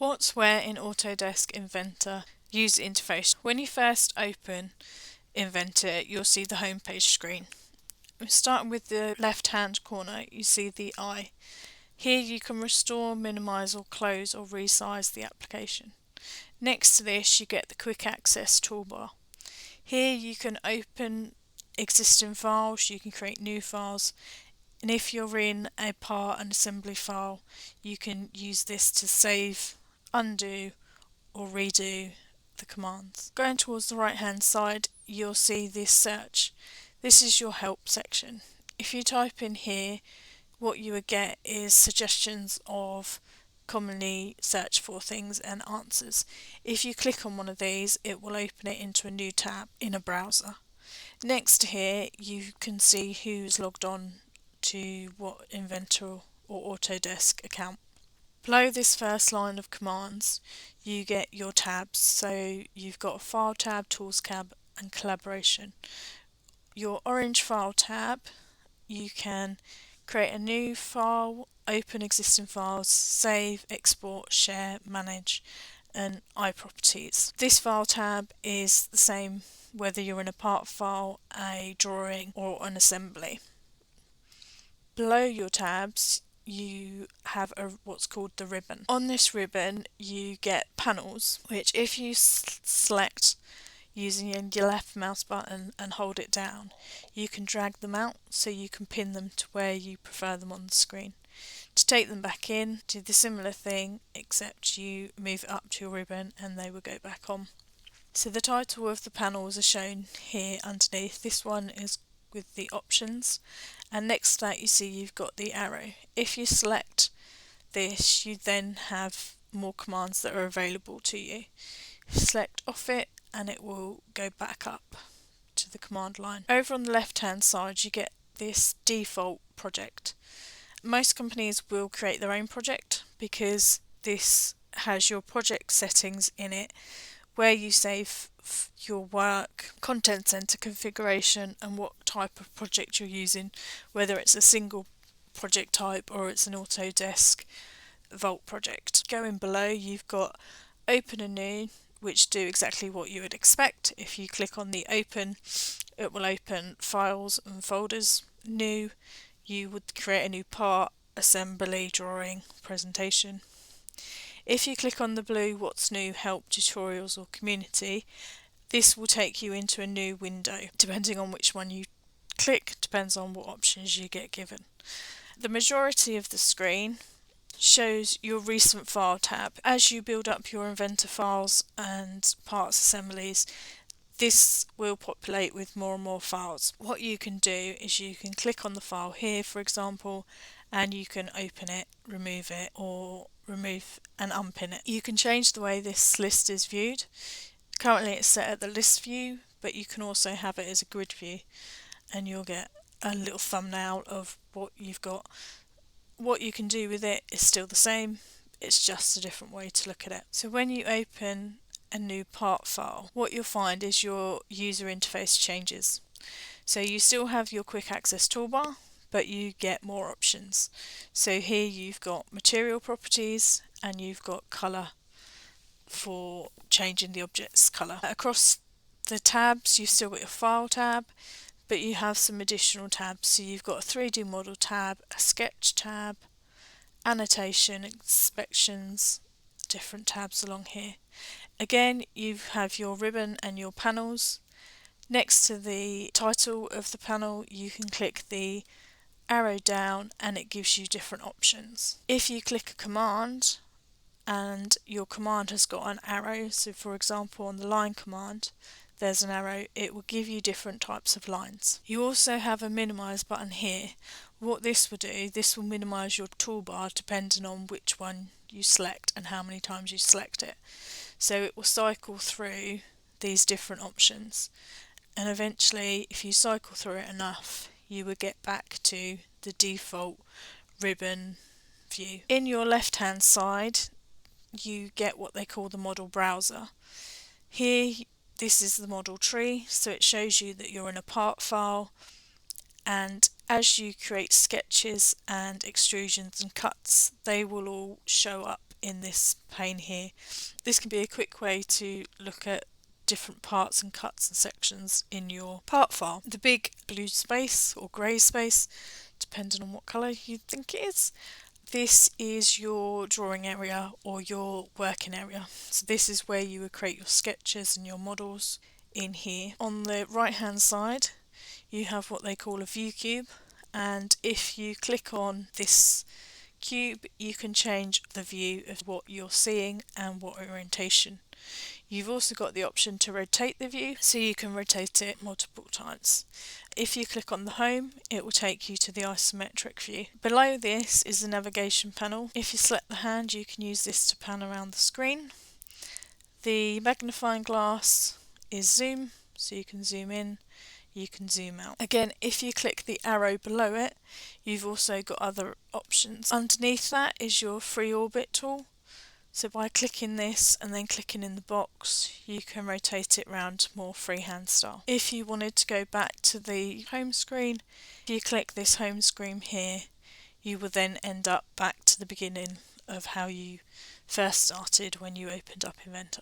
What's where in Autodesk Inventor User Interface? When you first open Inventor, you'll see the homepage screen. Starting with the left hand corner, you see the eye. Here you can restore, minimize or close or resize the application. Next to this you get the quick access toolbar. Here you can open existing files, you can create new files, and if you're in a part and assembly file you can use this to save, undo or redo the commands. Going towards the right hand side you'll see this search. This is your help section. If you type in here, what you would get is suggestions of commonly searched for things and answers. If you click on one of these it will open it into a new tab in a browser. Next to here you can see who's logged on to what Inventor or Autodesk account. Below this first line of commands you get your tabs, so you've got a File tab, Tools tab and Collaboration. Your orange File tab, you can create a new file, open existing files, save, export, share, manage and iProperties. This File tab is the same whether you're in a part file, a drawing or an assembly. Below your tabs you have what's called the ribbon. On this ribbon you get panels, which if you select using your left mouse button and hold it down, you can drag them out so you can pin them to where you prefer them on the screen. To take them back in, do the similar thing except you move it up to your ribbon and they will go back on. So the title of the panels are shown here underneath. This one is with the options, and next to that you see you've got the arrow. If you select this you then have more commands that are available to you. Select off it and it will go back up to the command line. Over on the left hand side you get this default project. Most companies will create their own project because this has your project settings in it where you save your work, content center configuration and what type of project you're using, whether it's a single project type or it's an Autodesk Vault project. Going below you've got open and new, which do exactly what you would expect. If you click on the open it will open files and folders. New, you would create a new part, assembly, drawing, presentation. If you click on the blue what's new, help, tutorials or community, this will take you into a new window. Depending on which one you click depends on what options you get given. The majority of the screen shows your recent file tab. As you build up your Inventor files and parts assemblies, this will populate with more and more files. What you can do is you can click on the file here for example and you can open it, remove it or remove and unpin it. You can change the way this list is viewed. Currently it's set at the list view, but you can also have it as a grid view and you'll get a little thumbnail of what you've got. What you can do with it is still the same, it's just a different way to look at it. So when you open a new part file, what you'll find is your user interface changes. So you still have your quick access toolbar, but you get more options. So here you've got material properties and you've got colour for changing the object's colour. Across the tabs you've still got your file tab, but you have some additional tabs. So you've got a 3D model tab, a sketch tab, annotation, inspections, different tabs along here. Again you have your ribbon and your panels. Next to the title of the panel you can click the arrow down and it gives you different options. If you click a command and your command has got an arrow, so for example on the line command there's an arrow, it will give you different types of lines. You also have a minimize button here. What this will do, this will minimize your toolbar depending on which one you select and how many times you select it. So it will cycle through these different options and eventually if you cycle through it enough you will get back to the default ribbon view. In your left hand side you get what they call the model browser. Here this is the model tree, so it shows you that you're in a part file, and as you create sketches and extrusions and cuts, they will all show up in this pane here. This can be a quick way to look at different parts and cuts and sections in your part file. The big blue space or grey space, depending on what colour you think it is, this is your drawing area or your working area. So this is where you would create your sketches and your models in here. On the right hand side you have what they call a view cube, and if you click on this cube you can change the view of what you're seeing and what orientation. You've also got the option to rotate the view, so you can rotate it multiple times. If you click on the home, it will take you to the isometric view. Below this is the navigation panel. If you select the hand, you can use this to pan around the screen. The magnifying glass is zoom, so you can zoom in, you can zoom out. Again, if you click the arrow below it, you've also got other options. Underneath that is your free orbit tool. So by clicking this and then clicking in the box, you can rotate it around more freehand style. If you wanted to go back to the home screen, if you click this home screen here, you will then end up back to the beginning of how you first started when you opened up Inventor.